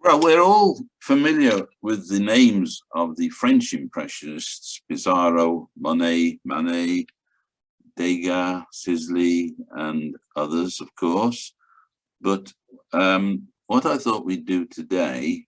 Well, we're all familiar with the names of the French Impressionists, Pissarro, Monet, Manet, Degas, Sisley, and others, of course. But what I thought we'd do today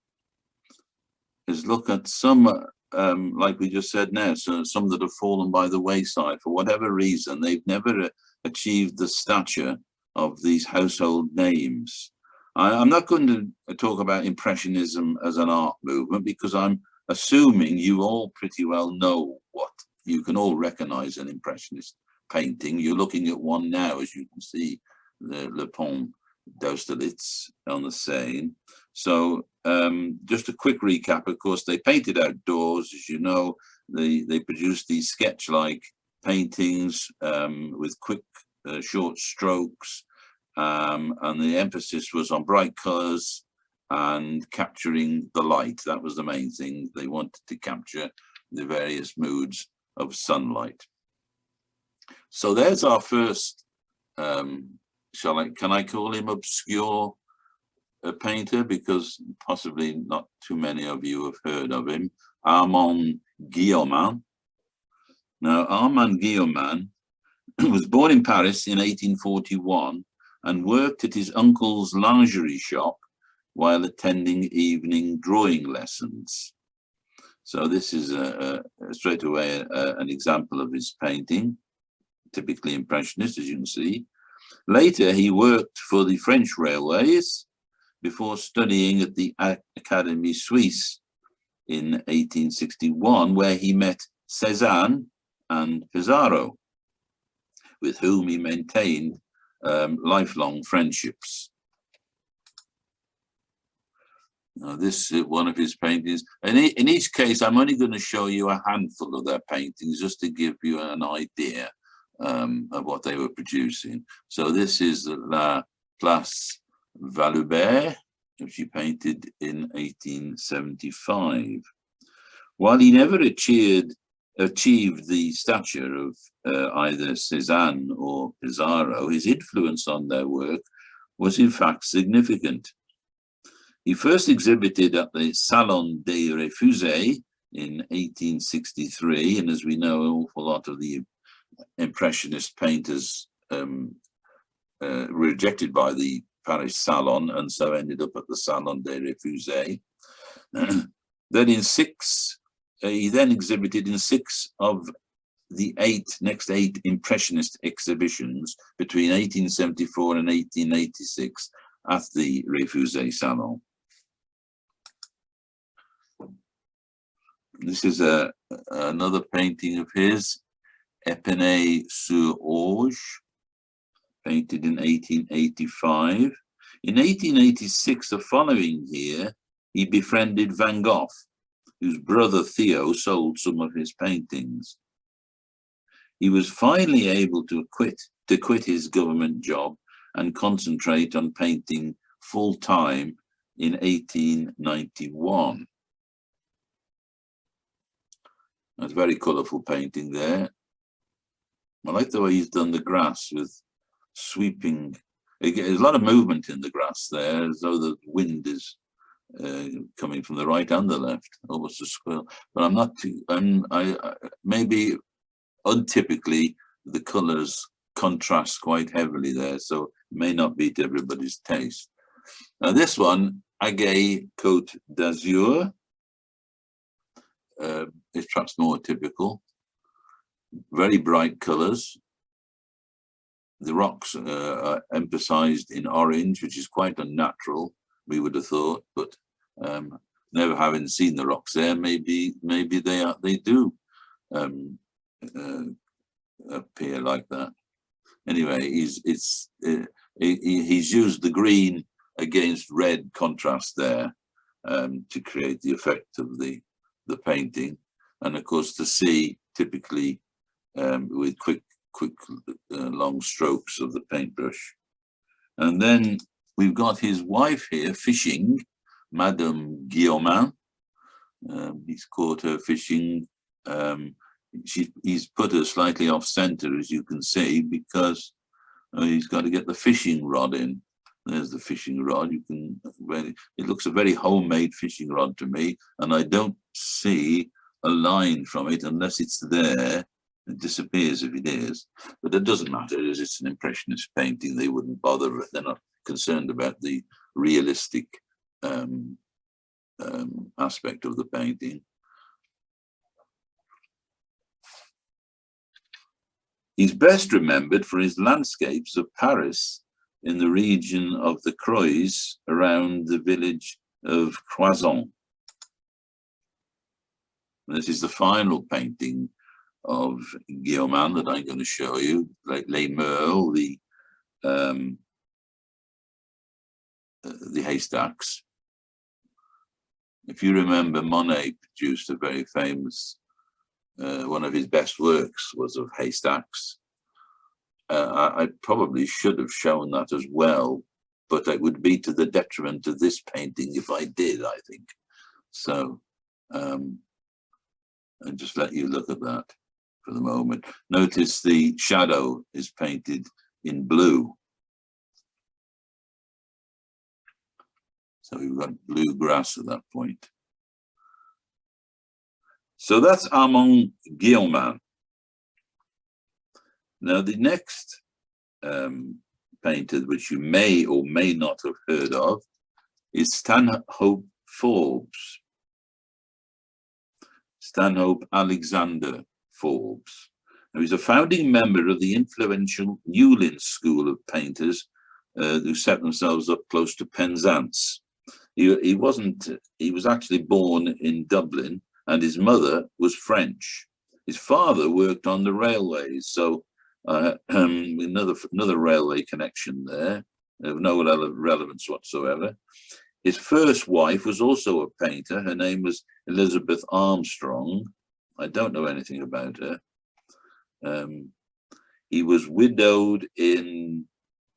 is look at some, like we just said now, so some that have fallen by the wayside for whatever reason. They've never achieved the stature of these household names. I'm not going to talk about Impressionism as an art movement, because I'm assuming you all pretty well know what you can all recognize an Impressionist painting. You're looking at one now, as you can see, the Le Pont d'Austerlitz on the Seine. So just a quick recap. Of course, they painted outdoors, as you know. They produced these sketch-like paintings with quick, short strokes. And the emphasis was on bright colors and capturing the light. That was the main thing. They wanted to capture the various moods of sunlight. So there's our first, can I call him obscure painter, because possibly not too many of you have heard of him, Armand Guillaumin. Now, Armand Guillaumin was born in Paris in 1841 and worked at his uncle's lingerie shop while attending evening drawing lessons. So this is straight away an example of his painting, typically Impressionist, as you can see. Later, he worked for the French railways before studying at the Académie Suisse in 1861, where he met Cézanne and Pissarro, with whom he maintained lifelong friendships. Now, this is one of his paintings. And in each case, I'm only going to show you a handful of their paintings just to give you an idea of what they were producing. So this is La Place Valubert, which he painted in 1875. While he never achieved the stature of either Cézanne or Pissarro, his influence on their work was in fact significant. He first exhibited at the Salon des Refusés in 1863, and as we know, an awful lot of the Impressionist painters were rejected by the Paris Salon, and so ended up at the Salon des Refusés. Then he then exhibited in 6 of the next eight Impressionist exhibitions between 1874 and 1886 at the Refusés Salon. This is another painting of his, Épinay sur Orge, painted in 1885. In 1886, the following year, he befriended Van Gogh, whose brother Theo sold some of his paintings. He was finally able to quit his government job and concentrate on painting full-time in 1891. That's a very colourful painting there. I like the way he's done the grass with sweeping. There's a lot of movement in the grass there, as though the wind is coming from the right and the left, almost a squirrel. But I'm not too, maybe untypically the colours contrast quite heavily there, so it may not be to everybody's taste. Now this one, Agate Côte d'Azur, is perhaps more typical. Very bright colours. The rocks are emphasised in orange, which is quite unnatural, we would have thought, but never having seen the rocks there, maybe they do appear like that. Anyway, he's used the green against red contrast there to create the effect of the painting, and of course the sea typically with quick long strokes of the paintbrush. And then we've got his wife here fishing, Madame Guillaumin. He's caught her fishing. He's put her slightly off center, as you can see, because he's got to get the fishing rod in. There's the fishing rod. You can it looks a very homemade fishing rod to me, and I don't see a line from it unless it's there. It disappears if it is, but it doesn't matter, as it's an impressionist painting. They wouldn't bother. They're not concerned about the realistic aspect of the painting. He's best remembered for his landscapes of Paris in the region of the Croix around the village of Croissant. This is the final painting of Guillaumin that I'm going to show you, like Les Meules, the haystacks. If you remember, Monet produced a very famous, one of his best works was of haystacks. I probably should have shown that as well, but it would be to the detriment of this painting if I did, I think. So, and just let you look at that for the moment. Notice the shadow is painted in blue. So we've got blue grass at that point. So that's Armand Guillaumin. Now the next painter, which you may or may not have heard of, is Stanhope Forbes. Stanhope Alexander Forbes. Now, he's a founding member of the influential Newlyn school of painters who set themselves up close to Penzance. He was actually born in Dublin, and his mother was French. His father worked on the railways, so another railway connection there, of no relevance whatsoever. His first wife was also a painter. Her name was Elizabeth Armstrong. I don't know anything about her. He was widowed in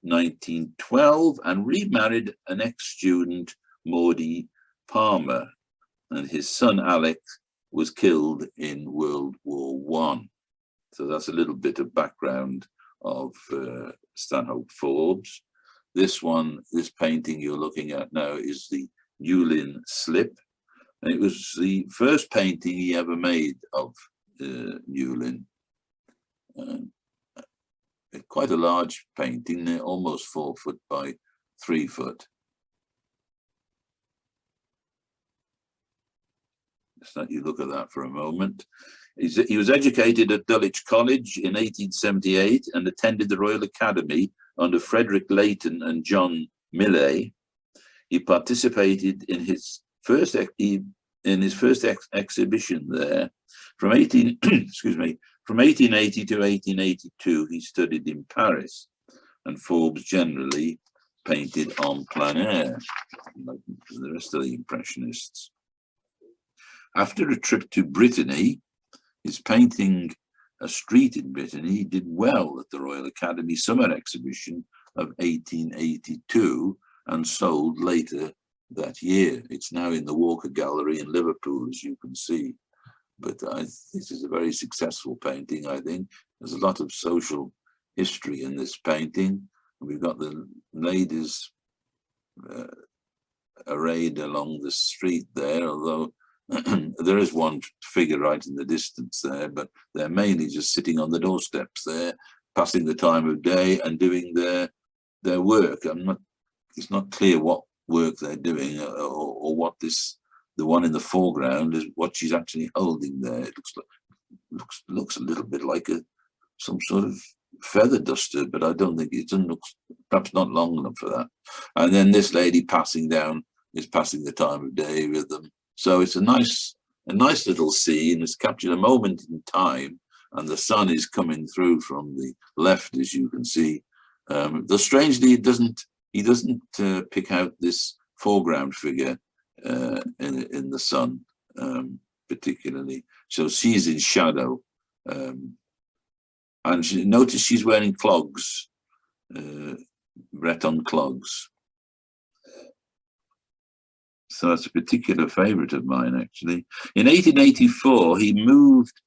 1912 and remarried an ex-student, Maudie Palmer, and his son Alex was killed in World War I. So that's a little bit of background of Stanhope Forbes. This painting you're looking at now is the Newlyn Slip. And it was the first painting he ever made of Newlyn. Quite a large painting, almost 4 foot by 3 foot. Just let you look at that for a moment. He was educated at Dulwich College in 1878 and attended the Royal Academy under Frederic Leighton and John Millay. He participated in his first exhibition there. From 1880 to 1882, he studied in Paris, and Forbes generally painted en plein air, like the rest of the Impressionists. After a trip to Brittany, his painting a street in Brittany did well at the Royal Academy Summer Exhibition of 1882 and sold later that year. It's now in the Walker Gallery in Liverpool, as you can see. But this is a very successful painting, I think. There's a lot of social history in this painting. We've got the ladies arrayed along the street there, although there is one figure right in the distance there, but they're mainly just sitting on the doorsteps there, passing the time of day and doing their work. It's not clear what work they're doing or what the one in the foreground is, what she's actually holding there. It looks a little bit like some sort of feather duster, but I don't think it doesn't look, perhaps not long enough for that. And then this lady passing down is passing the time of day with them. So it's a nice little scene. It's captured a moment in time, and the sun is coming through from the left, as you can see. Though strangely, he doesn't pick out this foreground figure in the sun particularly. So she's in shadow, and notice she's wearing clogs, Breton clogs. So that's a particular favorite of mine, actually. In 1884, he moved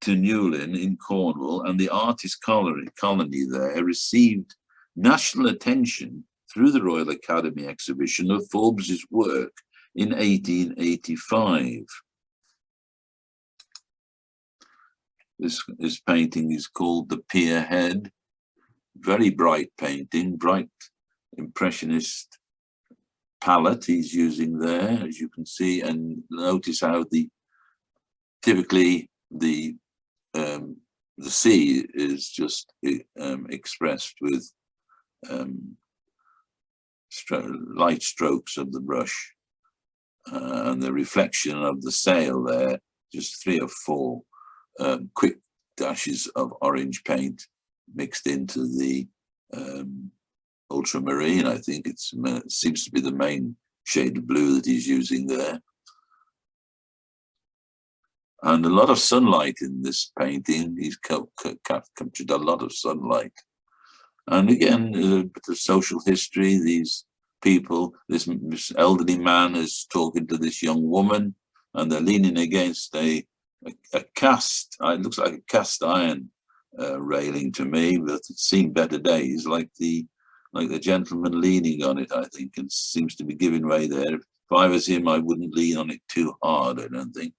to Newlyn in Cornwall, and the artist colony there received national attention through the Royal Academy exhibition of Forbes's work in 1885. This painting is called The Pier Head. Very bright painting, bright Impressionist palette he's using there, as you can see, and notice how typically the sea is just expressed with light strokes of the brush, and the reflection of the sail there, just 3 or 4 quick dashes of orange paint mixed into the ultramarine. I think it seems to be the main shade of blue that he's using there. And a lot of sunlight in this painting. He's captured a lot of sunlight. And again, a bit of social history. These people, this elderly man is talking to this young woman, and they're leaning against a cast, it looks like a cast iron railing to me, but it's seen better days, like the gentleman leaning on it, I think, and seems to be giving way there. If I was him, I wouldn't lean on it too hard, I don't think.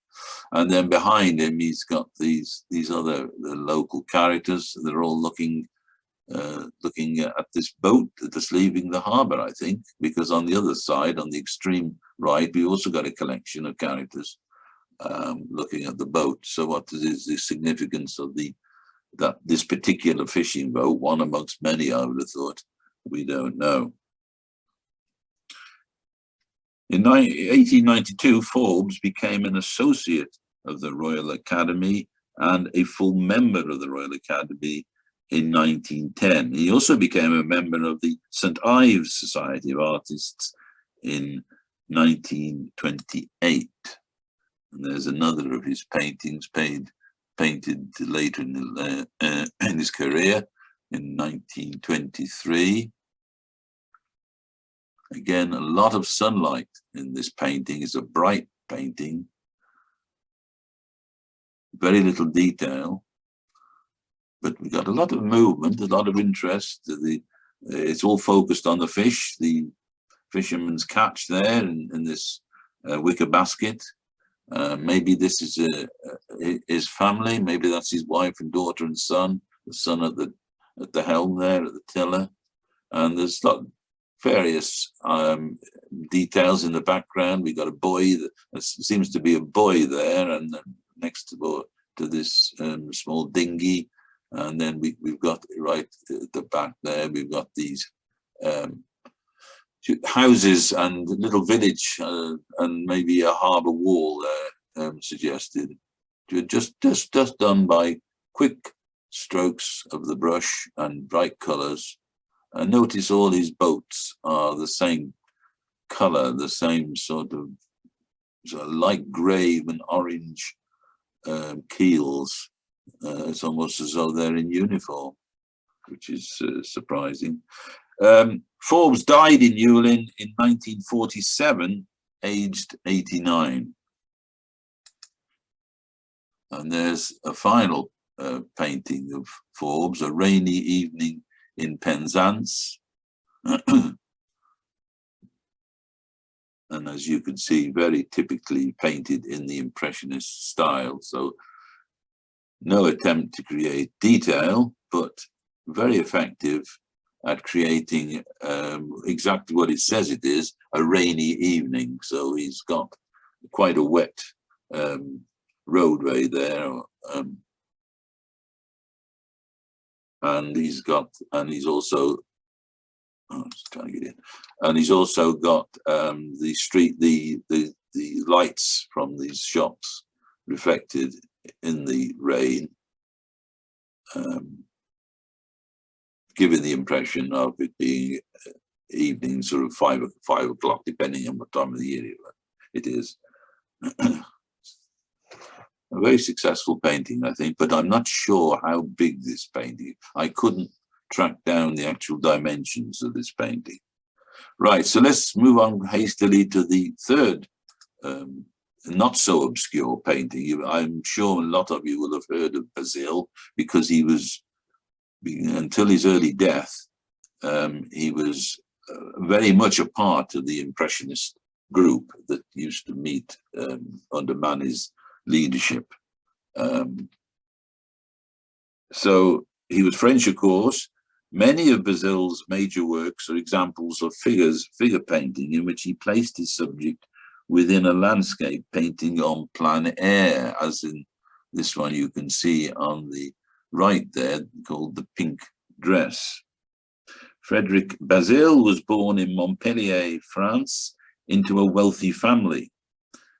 And then behind him, he's got these other local characters. They're all looking at this boat that's leaving the harbour, I think, because on the other side, on the extreme right, we also got a collection of characters looking at the boat. So what is the significance of this particular fishing boat, one amongst many, I would have thought? We don't know. In 1892, Forbes became an associate of the Royal Academy and a full member of the Royal Academy in 1910. He also became a member of the St. Ives Society of Artists in 1928. And there's another of his paintings painted later in his career in 1923. Again, a lot of sunlight in this painting. It's a bright painting. Very little detail, but we got a lot of movement, a lot of interest. It's all focused on the fish, the fisherman's catch there in this wicker basket. Maybe this is his family. Maybe that's his wife and daughter and son. The son at the helm there, at the tiller, and there's various details in the background. We got a boy. There seems to be a boy there, and then next to this small dinghy, and then we've got right at the back there. We've got these houses and little village, and maybe a harbour wall suggested. Just done by quick strokes of the brush and bright colours. And notice all his boats are the same colour, the same sort of light grey and orange keels. It's almost as though they're in uniform, which is surprising. Forbes died in Newlyn in 1947, aged 89. And there's a final painting of Forbes, A Rainy Evening in Penzance. And as you can see, very typically painted in the Impressionist style. So no attempt to create detail, but very effective at creating exactly what it says it is, a rainy evening. So he's got quite a wet roadway there, and he's also trying to get in, and he's also got the lights from these shops reflected in the rain, giving the impression of it being evening, sort of 5 o'clock, depending on what time of the year it is. A very successful painting, I think, but I'm not sure how big this painting is. I couldn't track down the actual dimensions of this painting. Right, so let's move on hastily to the third not so obscure painting. I'm sure a lot of you will have heard of Bazille, because he was, until his early death, he was very much a part of the Impressionist group that used to meet under Manet's leadership. So he was French, of course. Many of Bazille's major works are examples of figure painting in which he placed his subject within a landscape painting on plein air, as in this one you can see on the right there, called The Pink Dress. Frederic Bazille was born in Montpellier, France, into a wealthy family.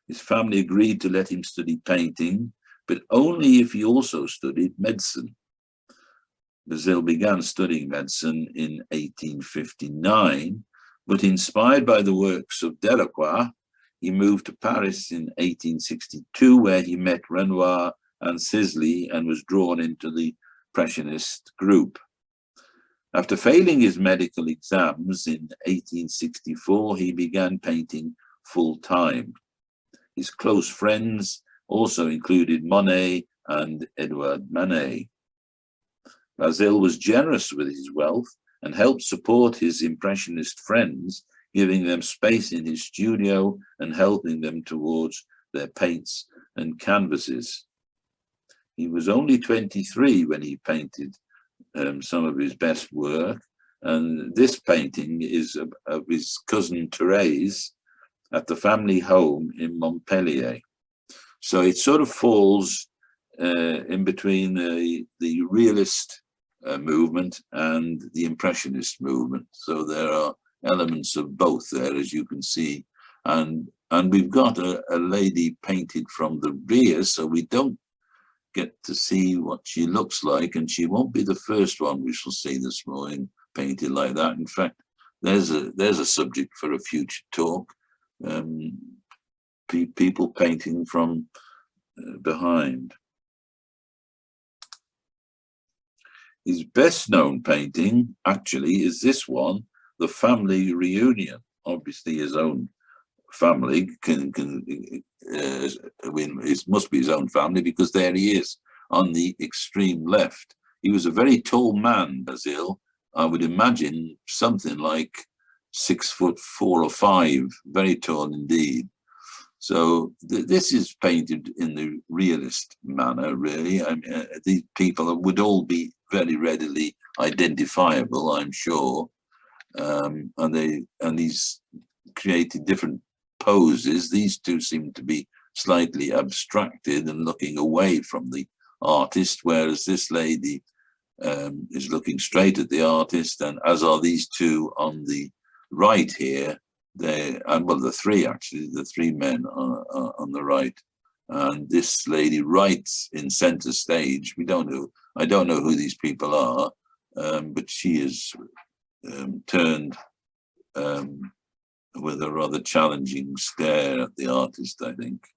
His family agreed to let him study painting, but only if he also studied medicine. Bazille began studying medicine in 1859, but inspired by the works of Delacroix, he moved to Paris in 1862, where he met Renoir and Sisley and was drawn into the Impressionist group. After failing his medical exams in 1864, he began painting full-time. His close friends also included Monet and Edouard Manet. Bazille was generous with his wealth and helped support his Impressionist friends, giving them space in his studio and helping them towards their paints and canvases. He was only 23 when he painted some of his best work, and this painting is of his cousin Therese at the family home in Montpellier. So it sort of falls in between the realist movement and the Impressionist movement. So there are elements of both there, as you can see, and we've got a lady painted from the rear, so we don't get to see what she looks like, and she won't be the first one we shall see this morning painted like that. In fact, there's a subject for a future talk. People painting from behind. His best known painting actually is this one, The Family Reunion. Obviously his own family it must be his own family, because there he is on the extreme left. He was a very tall man, Bazille. I would imagine something like 6'4" or 5", very tall indeed. So this is painted in the realist manner, really. I mean, these people would all be very readily identifiable, I'm sure. And he's created different poses. These two seem to be slightly abstracted and looking away from the artist, whereas this lady is looking straight at the artist, and as are these two on the right here. Well, the three men on the right, and this lady right in center stage. I don't know who these people are, but she is turned with a rather challenging stare at the artist, I think.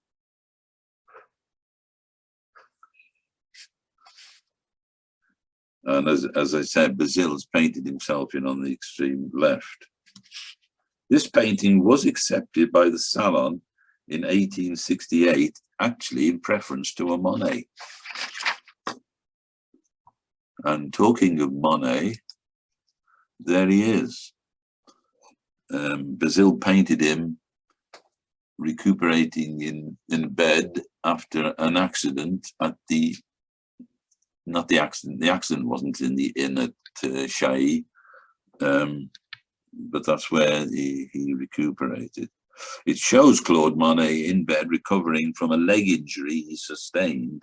And as I said, Bazille has painted himself in on the extreme left. This painting was accepted by the Salon in 1868, actually in preference to a Monet. And talking of Monet, there he is. Bazille painted him recuperating in bed after an accident at the accident wasn't in the inn at Chailly, but that's where he recuperated. It shows Claude Monet in bed recovering from a leg injury he sustained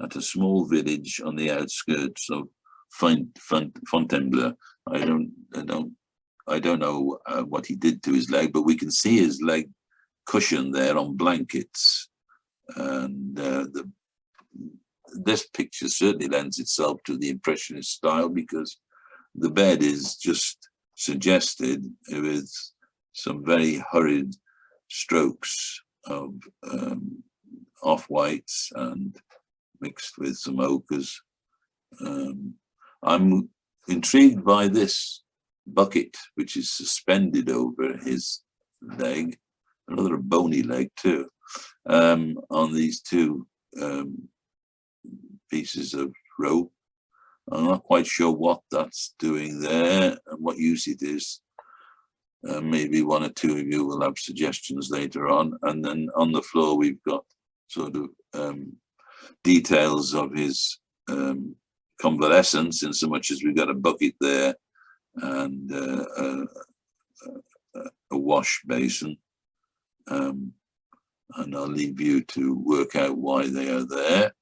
at a small village on the outskirts of Fontainebleau. I don't know what he did to his leg, but we can see his leg cushion there on blankets. And this picture certainly lends itself to the Impressionist style, because the bed is just suggested with some very hurried strokes of off-whites and mixed with some ochres. I'm intrigued by this bucket, which is suspended over his leg, another bony leg too, on these two pieces of rope. I'm not quite sure what that's doing there and what use it is. Maybe one or two of you will have suggestions later on. And then on the floor, we've got sort of details of his convalescence, in so much as we've got a bucket there and a wash basin. And I'll leave you to work out why they are there.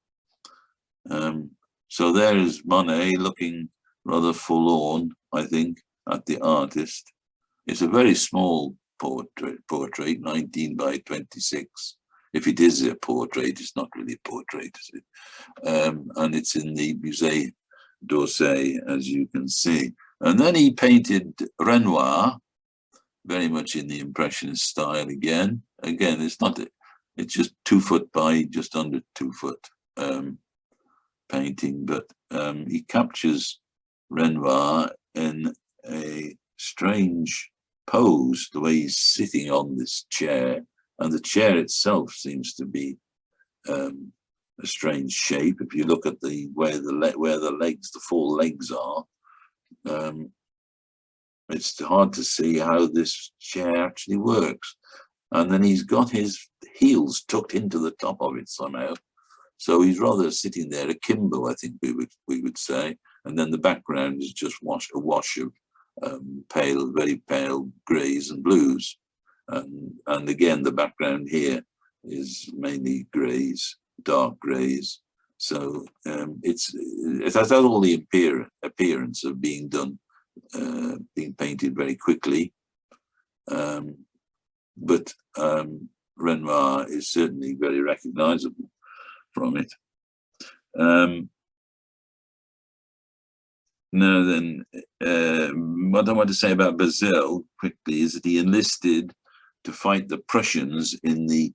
So there is Monet looking rather forlorn, I think, at the artist. It's a very small portrait, 19 by 26. If it is a portrait, it's not really a portrait, is it? And it's in the Musée d'Orsay, as you can see. And then he painted Renoir, very much in the Impressionist style again. Again, it's just 2 foot by just under 2 foot painting, but he captures Renoir in a strange pose, the way he's sitting on this chair, and the chair itself seems to be a strange shape. If you look at where the 4 legs are, it's hard to see how this chair actually works. And then he's got his heels tucked into the top of it somehow, so he's rather sitting there akimbo, I think we would say. And then the background is just a wash of very pale greys and blues, and again the background here is mainly greys, dark greys. So it has all the appearance of being done, being painted very quickly, but Renoir is certainly very recognizable from it. Now then, what I want to say about Bazille quickly is that he enlisted to fight the Prussians in the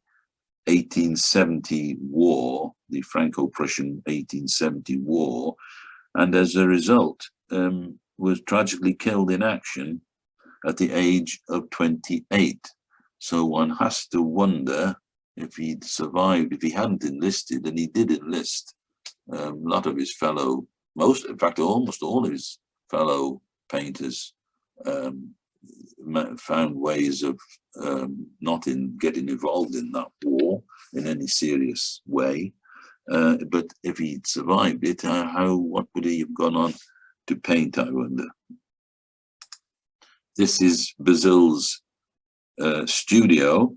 1870 war, the Franco-Prussian 1870 war, and as a result was tragically killed in action at the age of 28. So one has to wonder if he'd survived, if he hadn't enlisted, and he did enlist. A lot of his in fact, almost all of his fellow painters found ways of not getting involved in that war in any serious way. But if he'd survived it, what would he have gone on to paint, I wonder? This is Bazille's studio,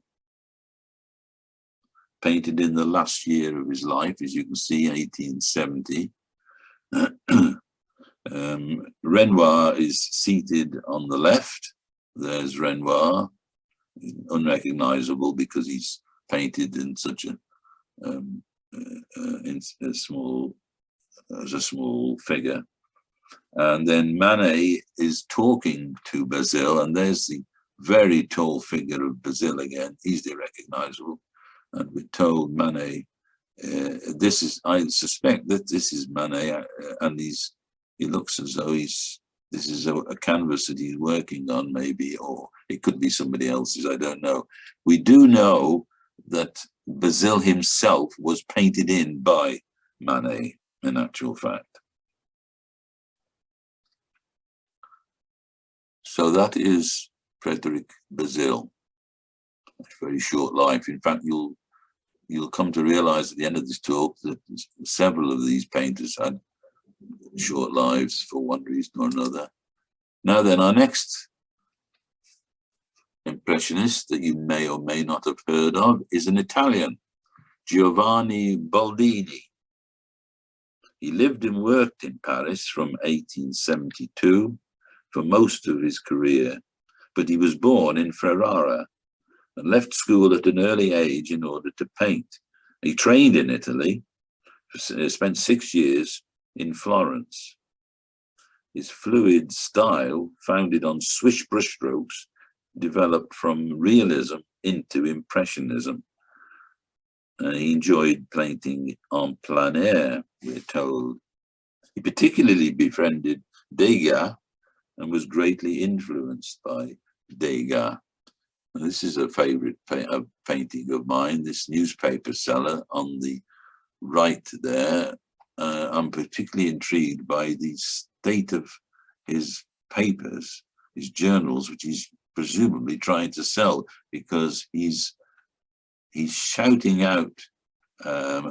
painted in the last year of his life, as you can see, 1870. Renoir is seated on the left. There's Renoir, unrecognizable because he's painted in such a small figure. And then Manet is talking to Bazille, and there's the very tall figure of Bazille again. He's recognizable, and we're told Manet. I suspect that this is Manet, and he looks as though this is a canvas that he's working on, maybe, or it could be somebody else's, I don't know. We do know that Bazille himself was painted in by Manet, in actual fact. So that is Frederic Bazille. A very short life. In fact, you'll come to realize at the end of this talk that several of these painters had short lives for one reason or another. Now then, our next Impressionist that you may or may not have heard of is an Italian, Giovanni Boldini. He lived and worked in Paris from 1872 for most of his career, but he was born in Ferrara and left school at an early age in order to paint. He trained in Italy, spent 6 years in Florence. His fluid style, founded on swish brushstrokes, developed from realism into impressionism. He enjoyed painting en plein air, we're told. He particularly befriended Degas and was greatly influenced by Degas. And this is a favorite painting of mine, this newspaper seller on the right there. I'm particularly intrigued by the state of his papers, his journals, which he's presumably trying to sell, because he's shouting out,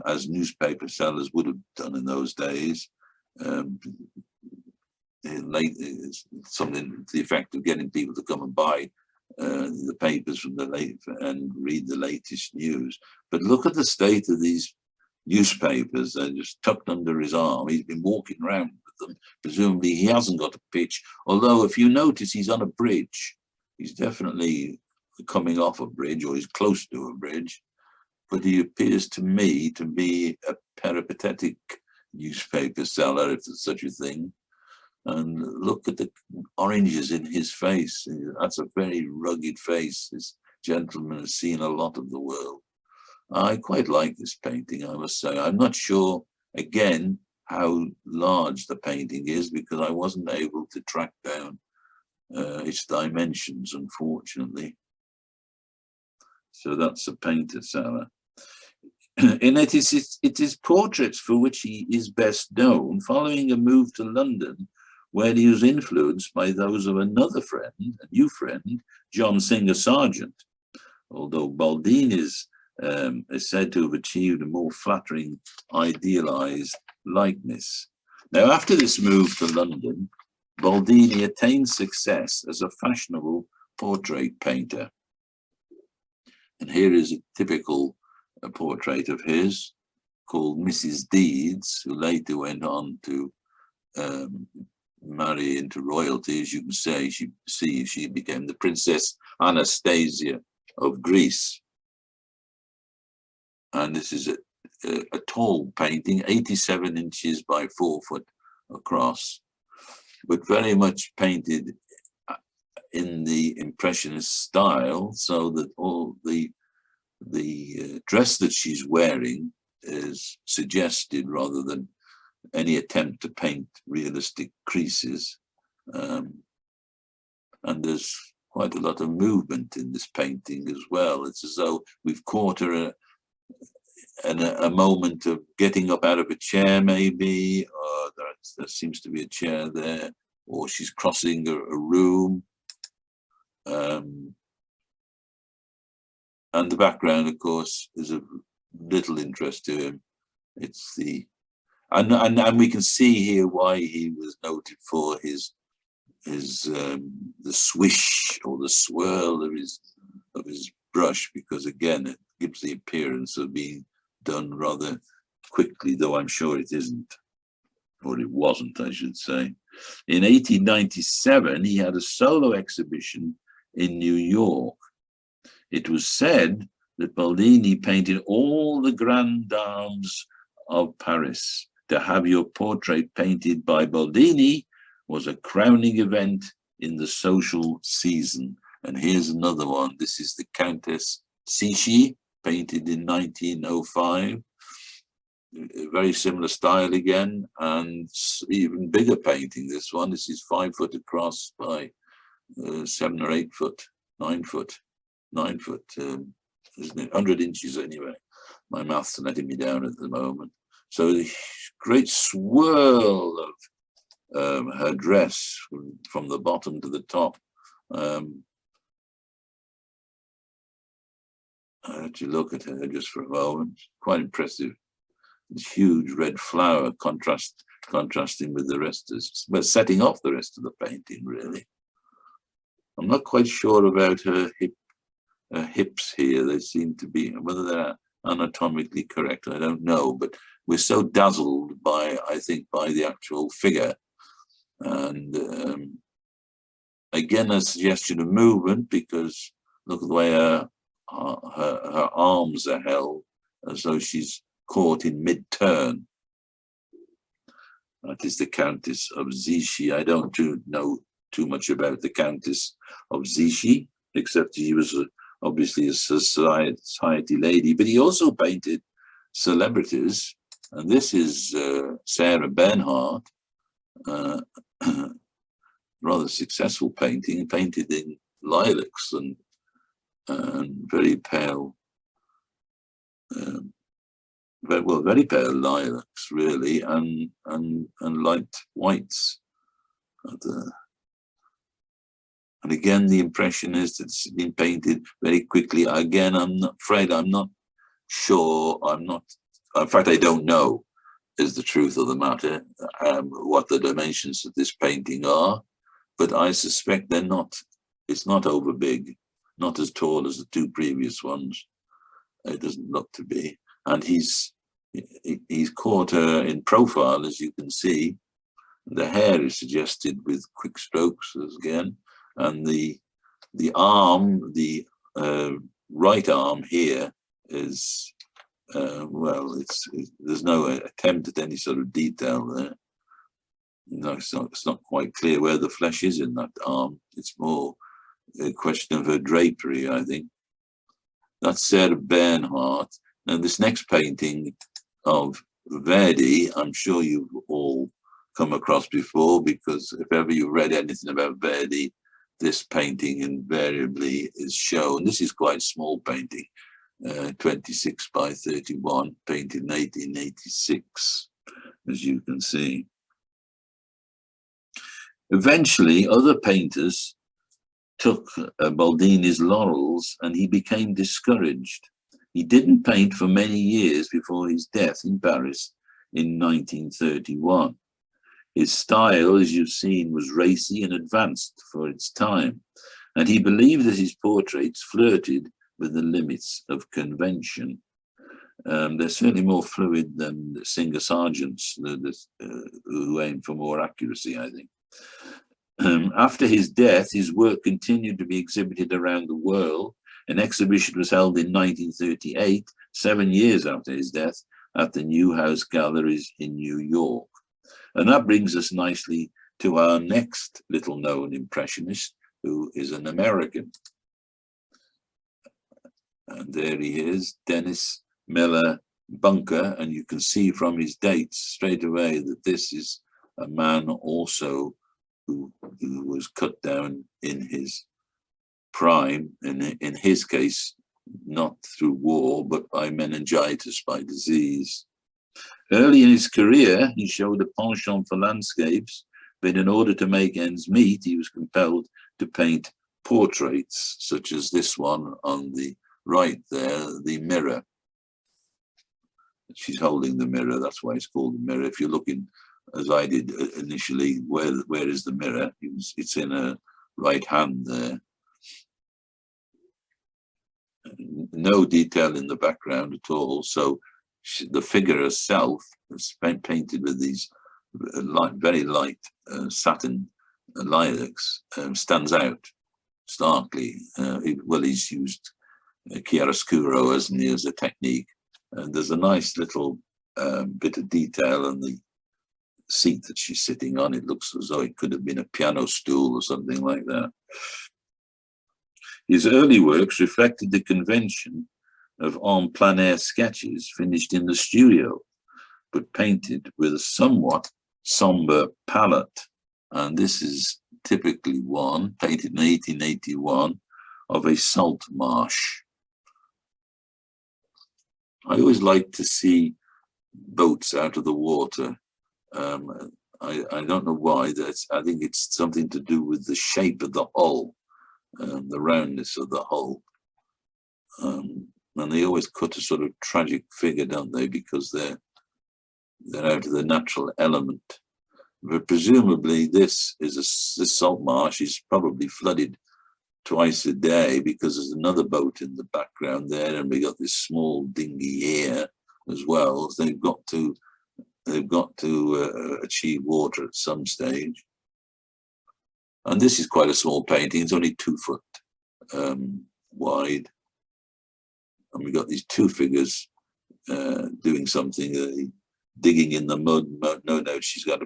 as newspaper sellers would have done in those days, something to the effect of getting people to come and buy the papers from the late and read the latest news. But look at the state of these newspapers. They're just tucked under his arm. He's been walking around with them. Presumably he hasn't got a pitch, although if you notice he's on a bridge. He's definitely coming off a bridge, or he's close to a bridge, but he appears to me to be a peripatetic newspaper seller, if there's such a thing. And look at the oranges in his face. That's a very rugged face. This gentleman has seen a lot of the world. I quite like this painting, I must say. I'm not sure, again, how large the painting is, because I wasn't able to track down its dimensions, unfortunately. So that's a painter seller. In it is portraits for which he is best known, following a move to London, where he was influenced by those of another friend, a new friend, John Singer Sargent, although Boldini is said to have achieved a more flattering, idealized likeness. Now, after this move to London, Boldini attained success as a fashionable portrait painter. And here is a typical portrait of his called Mrs. Deeds, who later went on to marry into royalty. As you can say, she became the Princess Anastasia of Greece. And this is a tall painting, 87 inches by 4 foot across, but very much painted in the Impressionist style, so that all the dress that she's wearing is suggested rather than any attempt to paint realistic creases. And there's quite a lot of movement in this painting as well. It's as though we've caught her in a moment of getting up out of a chair, maybe, or there seems to be a chair there, or she's crossing a room. And the background, of course, is of little interest to him. It's the and we can see here why he was noted for his the swish or the swirl of his brush, because again it gives the appearance of being done rather quickly, though I'm sure it isn't, or it wasn't, I should say. In 1897, he had a solo exhibition in New York. It was said that Boldini painted all the grand dames of Paris. To have your portrait painted by Boldini was a crowning event in the social season. And here's another one. This is the Countess Zichy, painted in 1905. A very similar style again, and even bigger painting. This one, this is 5 foot across by 7 or 8 foot, 9 foot, isn't it? 100 inches anyway. My maths are letting me down at the moment. So the great swirl of her dress from the bottom to the top. I had to look at her just for a moment. Quite impressive. This huge red flower contrasting with the rest of, well, setting off the rest of the painting, really. I'm not quite sure about her hips here. They seem to be, whether they're anatomically correct, I don't know, but we're so dazzled by, I think, by the actual figure. And again, a suggestion of movement, because look at the way her arms are held, as though she's caught in mid-turn. That is the Countess of Zichy. I don't know too much about the Countess of Zichy, except she was obviously a society lady, but he also painted celebrities. And this is Sarah Bernhardt, rather successful painting, painted in lilacs and very pale, very pale lilacs, really, and light whites. And again, the Impressionist, it's been painted very quickly. Again, I'm not afraid, I'm not sure, in fact, I don't know, is the truth of the matter, what the dimensions of this painting are, but I suspect they're not, it's not over big, not as tall as the two previous ones. It doesn't look to be. And he's caught her in profile, as you can see. The hair is suggested with quick strokes again, and the arm, the right arm here is well, there's no attempt at any sort of detail there. No, it's not quite clear where the flesh is in that arm. It's more a question of her drapery, I think. That's Sarah Bernhardt. Now, this next painting of Verdi, I'm sure you've all come across before, because if ever you've read anything about Verdi, this painting invariably is shown. This is quite a small painting, 26 by 31, painted in 1886, as you can see. Eventually, other painters took Boldini's laurels, and he became discouraged. He didn't paint for many years before his death in Paris in 1931. His style, as you've seen, was racy and advanced for its time, and he believed that his portraits flirted with the limits of convention. They're certainly more fluid than the Singer-Sargent's, who aimed for more accuracy, I think. After his death, his work continued to be exhibited around the world. An exhibition was held in 1938, 7 years after his death, at the Newhouse Galleries in New York. And that brings us nicely to our next little-known impressionist, who is an American. And there he is, Dennis Miller Bunker, and you can see from his dates straight away that this is a man also who was cut down in his prime, in his case, not through war, but by meningitis, by disease. Early in his career, he showed a penchant for landscapes, but in order to make ends meet, he was compelled to paint portraits, such as this one on the right there, the mirror. She's holding the mirror, that's why it's called the mirror. If you're looking, as I did initially, where is the mirror? It's in her right hand there. No detail in the background at all, so the figure herself is painted with these very light satin lilacs, stands out starkly. Well, he's used chiaroscuro, hasn't he, as a technique. And there's a nice little bit of detail on the seat that she's sitting on. It looks as though it could have been a piano stool or something like that. His early works reflected the convention of en plein air sketches finished in the studio, but painted with a somewhat somber palette. And this is typically one, painted in 1881, of a salt marsh. I always like to see boats out of the water. I don't know why. I think it's something to do with the shape of the hull, the roundness of the hull. And they always cut a sort of tragic figure, don't they? Because they're out of the natural element. But presumably this salt marsh is probably flooded twice a day, because there's another boat in the background there, and we got this small dinghy here as well. So they've got to achieve water at some stage. And this is quite a small painting. It's only 2 foot wide. And we got these two figures doing something, digging in the mud. No, she's got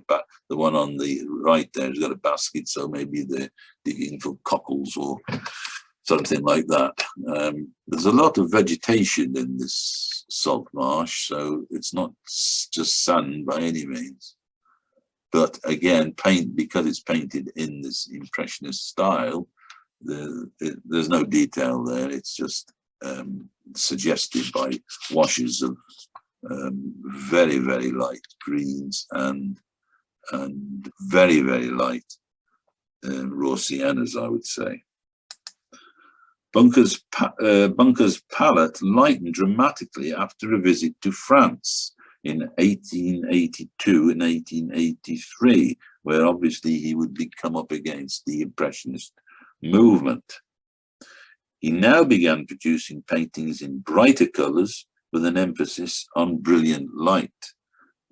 the one on the right there has got a basket, so maybe they're digging for cockles or something like that. There's a lot of vegetation in this salt marsh, so it's not just sand by any means. But again, because it's painted in this Impressionist style, there's no detail there. It's just suggested by washes of very, very light greens and very, very light raw siennas, I would say. Bunker's palette lightened dramatically after a visit to France in 1882 and 1883, where obviously he would come up against the Impressionist movement. He now began producing paintings in brighter colours with an emphasis on brilliant light.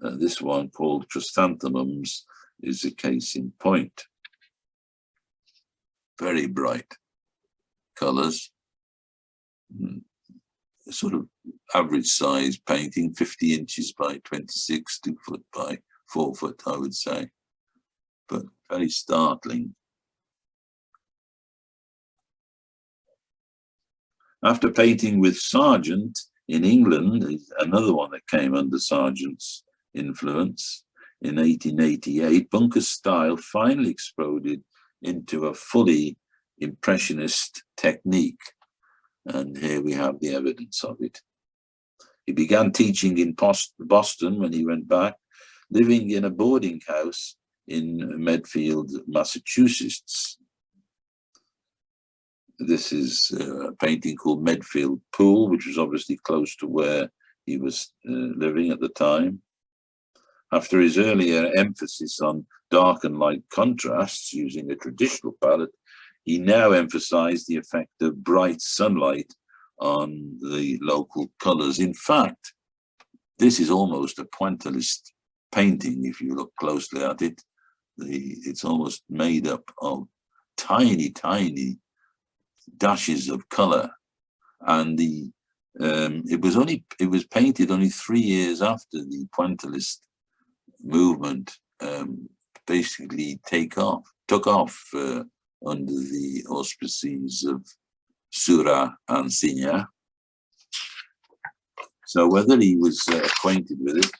This one, called Chrysanthemums, is a case in point. Very bright colours, sort of average size painting, 50 inches by 26, 2 foot by 4 foot, I would say, but very startling. After painting with Sargent in England, another one that came under Sargent's influence, in 1888, Bunker's style finally exploded into a fully Impressionist technique, and here we have the evidence of it. He began teaching in Boston when he went back, living in a boarding house in Medfield, Massachusetts. This is a painting called Medfield Pool, which was obviously close to where he was living at the time. After his earlier emphasis on dark and light contrasts using a traditional palette, he now emphasized the effect of bright sunlight on the local colors. In fact, this is almost a pointillist painting if you look closely at it. It's almost made up of tiny, tiny dashes of color, and it was painted only 3 years after the pointillist movement basically took off under the auspices of Seurat and Signa. So whether he was acquainted with it,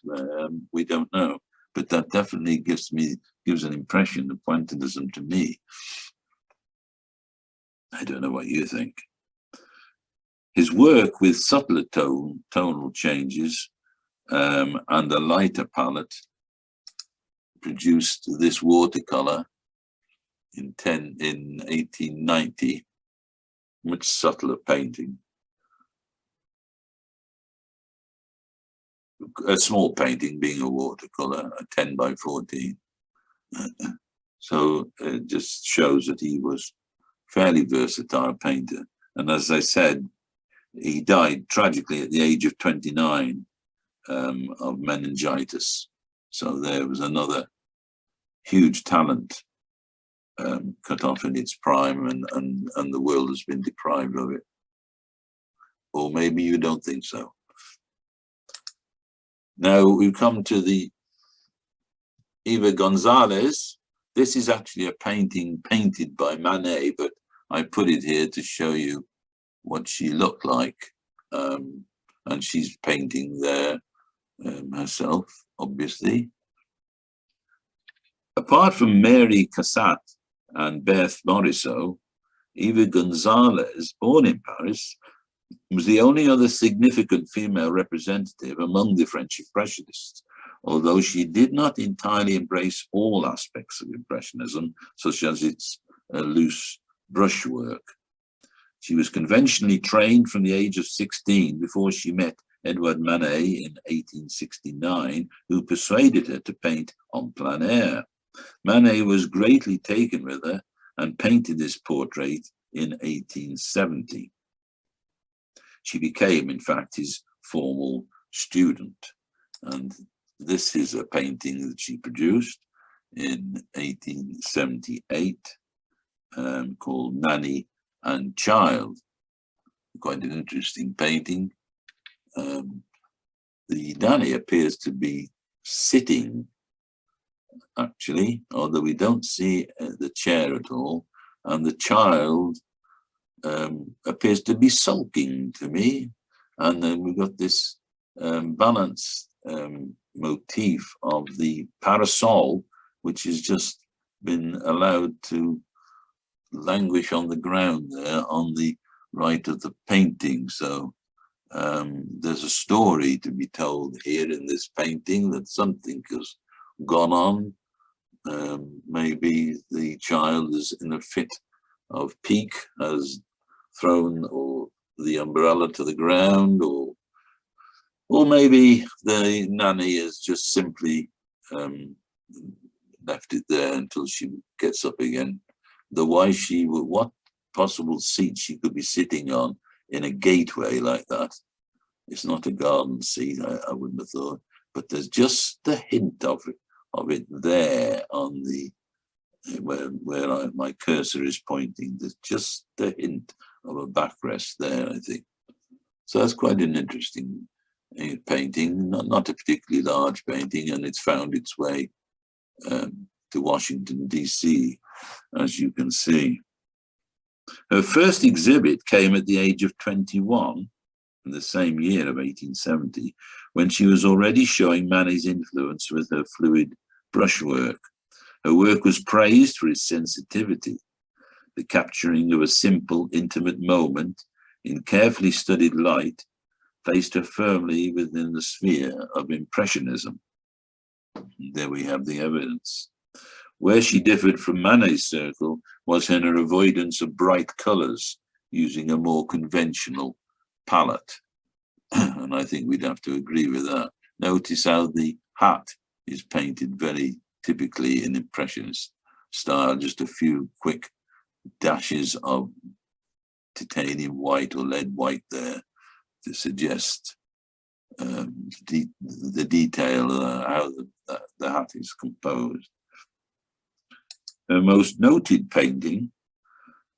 we don't know, but that definitely gives an impression of pointillism to me. I don't know what you think. His work with subtler tonal changes and a lighter palette produced this watercolor in 1890, much subtler painting. A small painting being a watercolor, a 10 by 14. So it just shows that he was fairly versatile painter. And as I said, he died tragically at the age of 29 of meningitis. So there was another huge talent cut off in its prime, and the world has been deprived of it. Or maybe you don't think so. Now we come to the Eva Gonzalez. This is actually a painting painted by Manet, but I put it here to show you what she looked like. And she's painting there herself, obviously. Apart from Mary Cassatt and Beth Morisot, Eva Gonzalez, born in Paris, was the only other significant female representative among the French Impressionists, although she did not entirely embrace all aspects of Impressionism, such as its loose brushwork. She was conventionally trained from the age of 16 before she met Edouard Manet in 1869, who persuaded her to paint en plein air. Manet was greatly taken with her and painted this portrait in 1870. She became, in fact, his formal student. And this is a painting that she produced in 1878 called Nanny and Child. Quite an interesting painting. The nanny appears to be sitting, actually, although we don't see the chair at all, and the child appears to be sulking to me. And then we've got this balanced motif of the parasol, which has just been allowed to languish on the ground there on the right of the painting. So there's a story to be told here in this painting, that something has gone on Maybe the child is in a fit of pique, has thrown the umbrella to the ground, or maybe the nanny has just simply left it there until she gets up again. What possible seat she could be sitting on in a gateway like that? It's not a garden seat, I wouldn't have thought, but there's just the hint of it there on the where my cursor is pointing. There's just the hint of a backrest there, I think. So that's quite an interesting painting, not a particularly large painting, and it's found its way to Washington, D.C., as you can see. Her first exhibit came at the age of 21, in the same year of 1870, when she was already showing Manet's influence with her fluid brushwork. Her work was praised for its sensitivity. The capturing of a simple, intimate moment in carefully studied light placed her firmly within the sphere of Impressionism. And there we have the evidence. Where she differed from Manet's circle was in her avoidance of bright colours, using a more conventional palette. And I think we'd have to agree with that. Notice how the hat is painted very typically in Impressionist style, just a few quick dashes of titanium white or lead white there to suggest the detail, how the hat is composed. Her most noted painting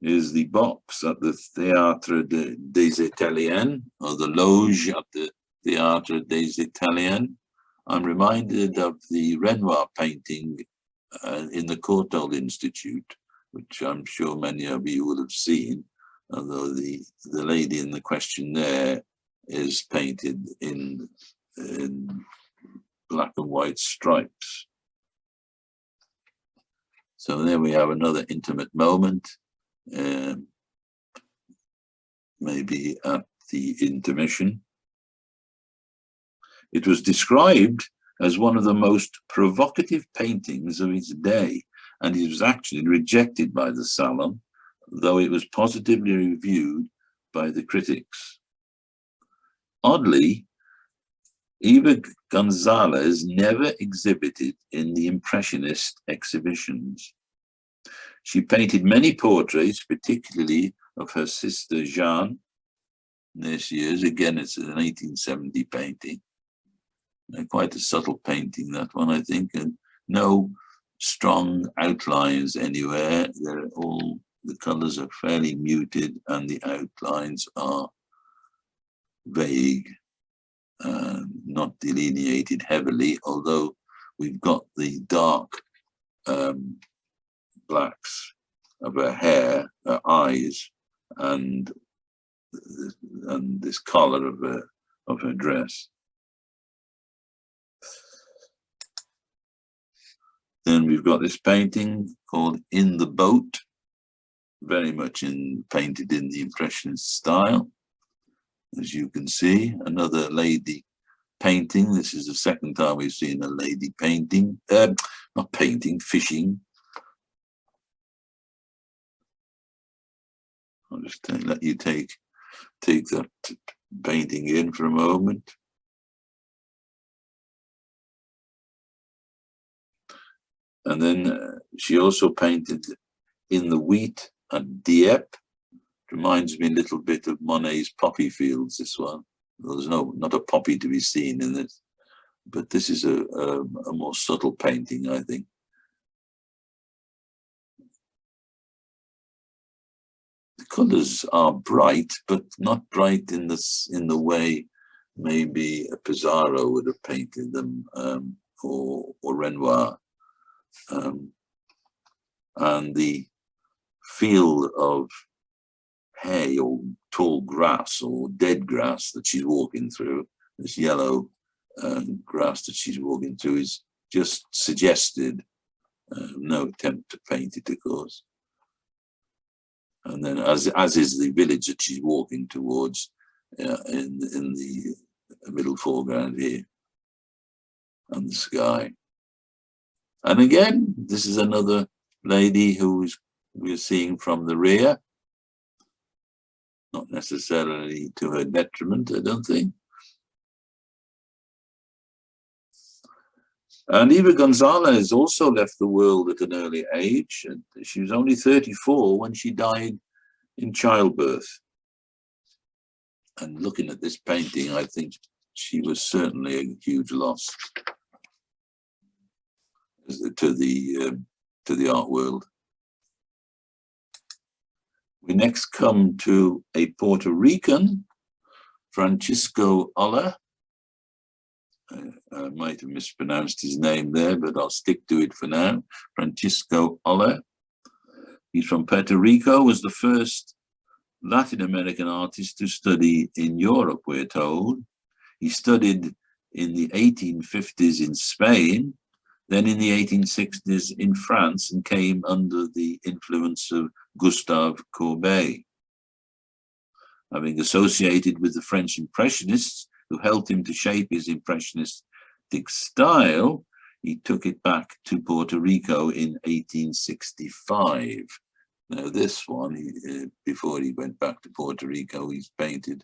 is the box at the Théâtre des Italiens, or the Loge at the Théâtre des Italiens. I'm reminded of the Renoir painting in the Courtauld Institute, which I'm sure many of you will have seen, although the lady in the question there is painted in black and white stripes. So there we have another intimate moment, maybe at the intermission. It was described as one of the most provocative paintings of its day, and it was actually rejected by the Salon, though it was positively reviewed by the critics. Oddly, Eva Gonzalez never exhibited in the Impressionist exhibitions. She painted many portraits, particularly of her sister Jeanne. There she is, again, it's an 1870 painting. Quite a subtle painting, that one, I think, and no strong outlines anywhere. The colours are fairly muted and the outlines are vague, not delineated heavily, although we've got the dark blacks of her hair, her eyes, and this collar of her dress. Then we've got this painting called In the Boat, very much painted in the Impressionist style. As you can see, another lady painting. This is the second time we've seen a lady painting, not painting, fishing. I'll just let you take that painting in for a moment. And then she also painted In the Wheat at Dieppe. Reminds me a little bit of Monet's Poppy Fields, this one. There's not a poppy to be seen in this, but this is a more subtle painting, I think. The colours are bright, but not bright in the way maybe a Pissarro would have painted them, or Renoir. And the field of hay or tall grass or dead grass that she's walking through, this yellow grass that she's walking through, is just suggested. No attempt to paint it, of course. And then as is the village that she's walking towards in the middle foreground here, and the sky. And again, this is another lady who we're seeing from the rear, not necessarily to her detriment, I don't think. And Eva Gonzalez also left the world at an early age. And she was only 34 when she died in childbirth. And looking at this painting, I think she was certainly a huge loss to the art world. We next come to a Puerto Rican, Francisco Oller. I might have mispronounced his name there, but I'll stick to it for now. Francisco Oller. He's from Puerto Rico, was the first Latin American artist to study in Europe, we're told. He studied in the 1850s in Spain, then in the 1860s in France, and came under the influence of Gustave Courbet. Having associated with the French Impressionists, who helped him to shape his impressionistic style, he took it back to Puerto Rico in 1865. Now this one, before he went back to Puerto Rico, he's painted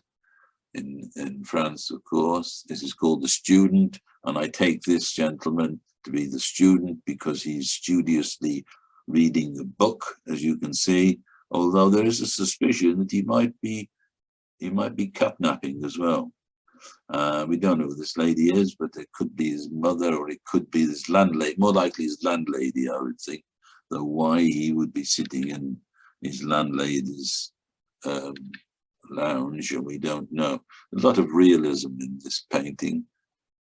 in France, of course. This is called The Student, and I take this gentleman to be the student because he's studiously reading the book, as you can see, although there is a suspicion that he might be catnapping as well. We don't know who this lady is, but it could be his mother, or it could be his landlady, more likely his landlady, I would think, though why he would be sitting in his landlady's lounge, and we don't know. A lot of realism in this painting.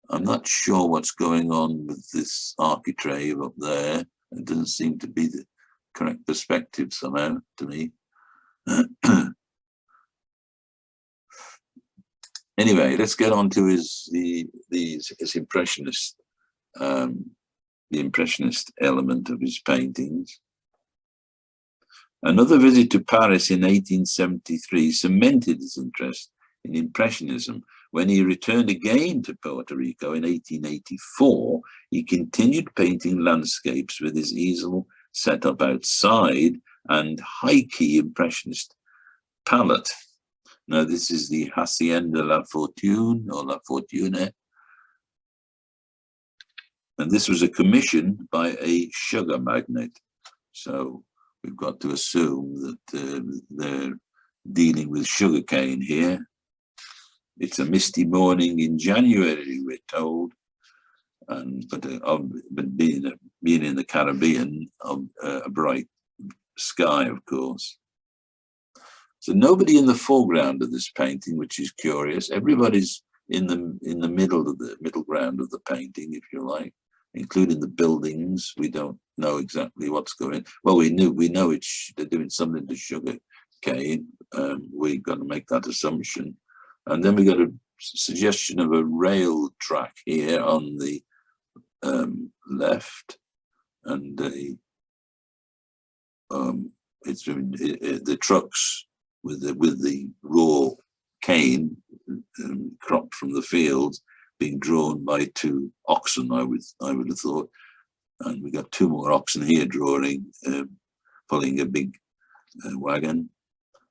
I'm not sure what's going on with this architrave up there. It doesn't seem to be the correct perspective somehow to me. Anyway, let's get on to his impressionist, the impressionist element of his paintings. Another visit to Paris in 1873 cemented his interest in Impressionism. When he returned again to Puerto Rico in 1884, he continued painting landscapes with his easel set up outside and high-key Impressionist palette. Now, this is the Hacienda La Fortune, or La Fortune. And this was a commission by a sugar magnate. So we've got to assume that they're dealing with sugarcane here. It's a misty morning in January, we're told. But being in the Caribbean, a bright sky, of course. So nobody in the foreground of this painting, which is curious. Everybody's in the middle ground of the painting, if you like, including the buildings. We don't know exactly what's going. Well, we know they're doing something to sugar cane. We've got to make that assumption, and then we got a suggestion of a rail track here on the left, and the trucks with the raw cane cropped from the fields being drawn by two oxen, I would have thought. And we got two more oxen here drawing, pulling a big wagon.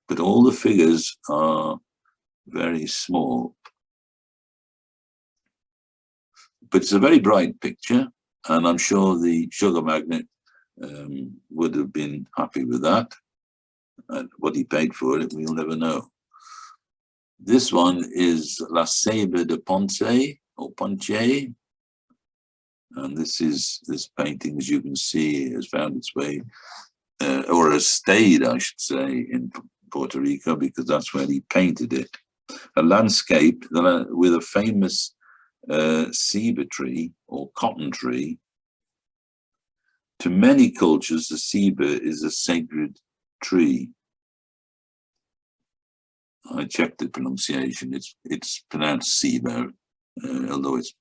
But all the figures are very small. But it's a very bright picture, and I'm sure the sugar magnate would have been happy with that. And what he paid for it, we'll never know. This one is La Ceiba de Ponce, or Ponce. And this painting, as you can see, has found its way, or has stayed, I should say, in Puerto Rico, because that's where he painted it. A landscape with a famous ceiba tree, or cotton tree. To many cultures, the ceiba is a sacred tree. I checked the pronunciation. It's pronounced ceiba, although it's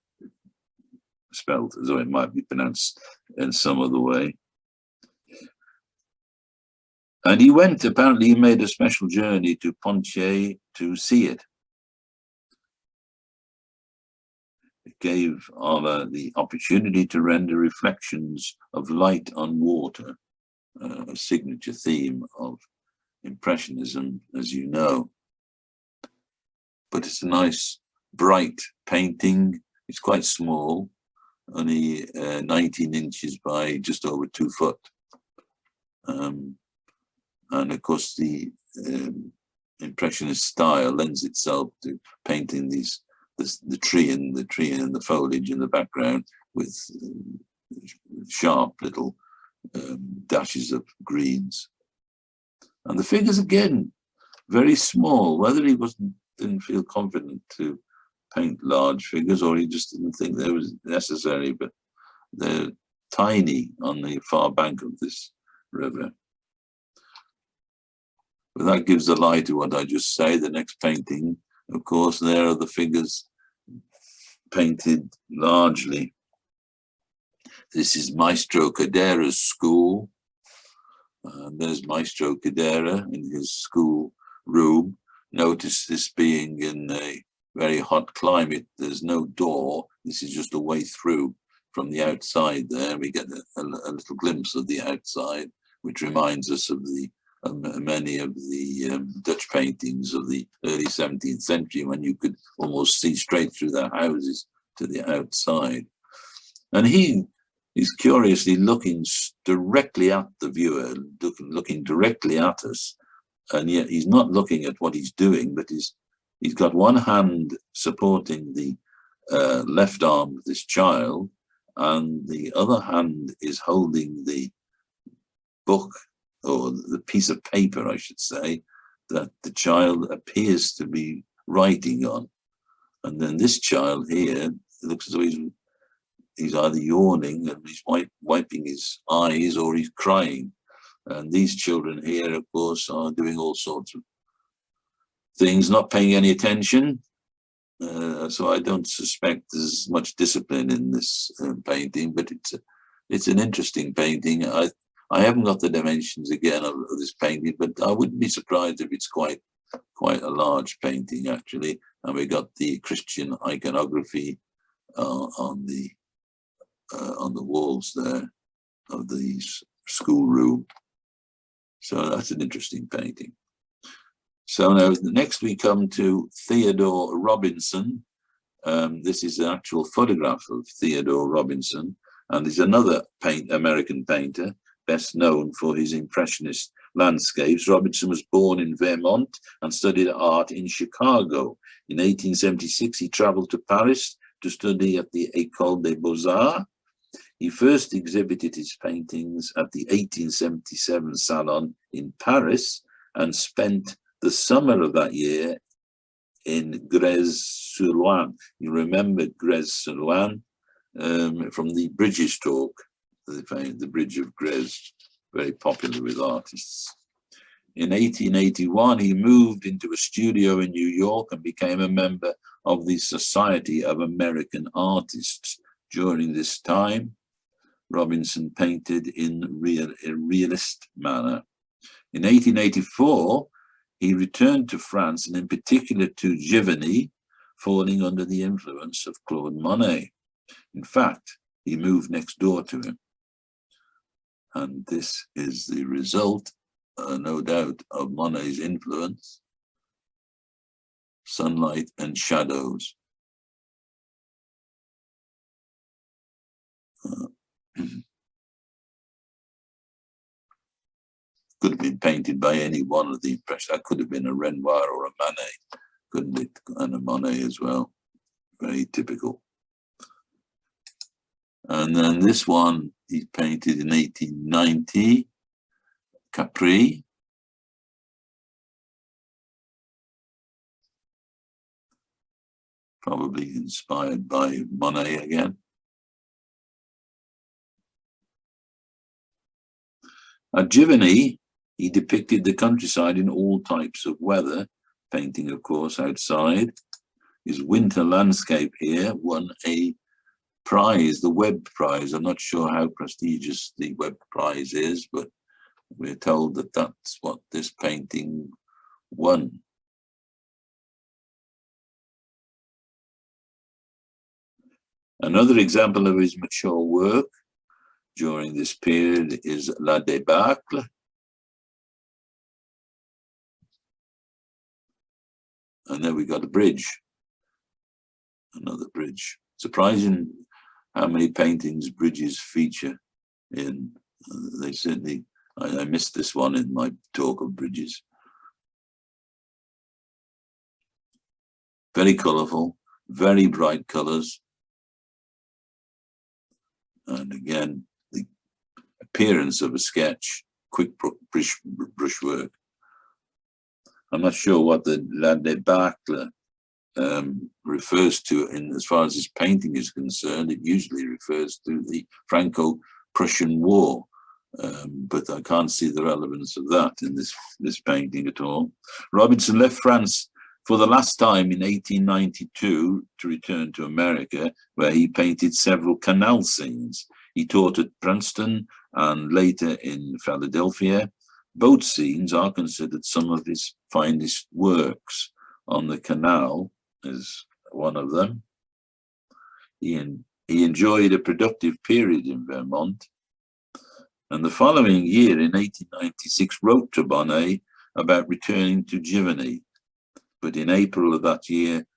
spelled as though it might be pronounced in some other way. And apparently he made a special journey to Ponce to see it. It gave Oller the opportunity to render reflections of light on water, a signature theme of Impressionism, as you know. But it's a nice, bright painting. It's quite small, only 19 inches by just over 2 foot. And of course, the Impressionist style lends itself to painting the tree and the foliage in the background with sharp little dashes of greens. And the figures again, very small. Whether he didn't feel confident to paint large figures, or he just didn't think that was necessary, but they're tiny on the far bank of this river. But that gives the lie to what I just say. The next painting, of course, there are the figures painted largely. This is Maestro Cadera's school. There's Maestro Cadera in his school room. Notice this being in a very hot climate. There's no door. This is just a way through from the outside there. We get a little glimpse of the outside, which reminds us of the many of the Dutch paintings of the early 17th century, when you could almost see straight through their houses to the outside. And he's curiously looking directly at the viewer, looking directly at us, and yet he's not looking at what he's doing, but he's got one hand supporting the left arm of this child, and the other hand is holding the book, or the piece of paper, I should say, that the child appears to be writing on. And then this child here, it looks as though he's either yawning and he's wiping his eyes, or he's crying. And these children here, of course, are doing all sorts of things, not paying any attention. So I don't suspect there's much discipline in this painting, but it's an interesting painting. I haven't got the dimensions again of this painting, but I wouldn't be surprised if it's quite a large painting, actually. And we got the Christian iconography on the walls there of the schoolroom. So that's an interesting painting. So now next we come to Theodore Robinson. This is an actual photograph of Theodore Robinson, and he's another American painter, best known for his Impressionist landscapes. Robinson was born in Vermont and studied art in Chicago. In 1876, he traveled to Paris to study at the École des Beaux-Arts. He first exhibited his paintings at the 1877 Salon in Paris and spent the summer of that year in Grèze-sur-Loing. You remember Grèze-sur-Loing from the Bridges talk, the Bridge of Grèze, very popular with artists. In 1881, he moved into a studio in New York and became a member of the Society of American Artists. During this time, Robinson painted in a realist manner. In 1884, he returned to France, and in particular to Giovanni, falling under the influence of Claude Monet. In fact, he moved next door to him. And this is the result, no doubt, of Monet's influence: sunlight and shadows. Could have been painted by any one of the Impressionists. That could have been a Renoir or a Manet, couldn't it? And a Monet as well. Very typical. And then this one he painted in 1890, Capri. Probably inspired by Monet again. At Giovanni, he depicted the countryside in all types of weather, painting, of course, outside. His winter landscape here won a prize, the Webb Prize. I'm not sure how prestigious the Webb Prize is, but we're told that that's what this painting won. Another example of his mature work during this period is La Débâcle. And then we got a bridge, another bridge. Surprising how many paintings bridges feature in. They certainly, I missed this one in my talk of bridges. Very colourful, very bright colours. And again, the appearance of a sketch, quick brushwork. I'm not sure what the La Débâcle refers to in as far as his painting is concerned. It usually refers to the Franco-Prussian War, but I can't see the relevance of that in this painting at all. Robinson left France for the last time in 1892 to return to America, where he painted several canal scenes. He taught at Princeton and later in Philadelphia. Both scenes are considered some of his finest works. On the Canal is one of them. He enjoyed a productive period in Vermont, and the following year, in 1896, wrote to Bonnet about returning to Giovanni. But in April of that year,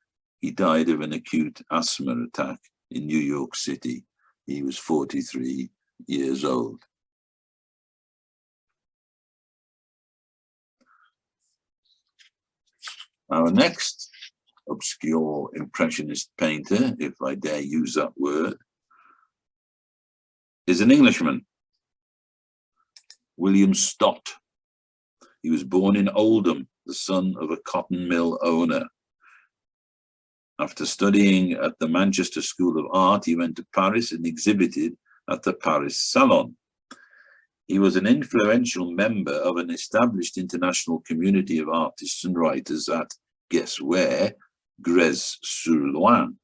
he died of an acute asthma attack in New York City. He was 43 years old. Our next obscure Impressionist painter, if I dare use that word, is an Englishman, William Stott. He was born in Oldham, the son of a cotton mill owner. After studying at the Manchester School of Art, he went to Paris and exhibited at the Paris Salon. He was an influential member of an established international community of artists and writers at, guess where, Grèze-sur-Loing,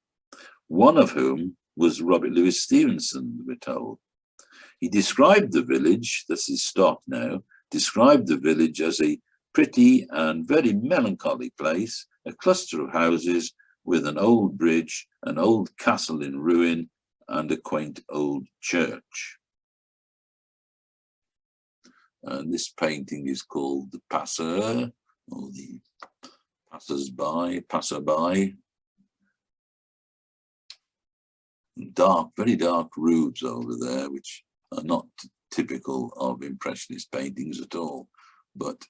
one of whom was Robert Louis Stevenson, we're told. He described the village, this is Stott now, described the village as a pretty and very melancholy place, a cluster of houses with an old bridge, an old castle in ruin, and a quaint old church. And this painting is called The Passeur, or the passerby. Dark, very dark roofs over there, which are not typical of Impressionist paintings at all, but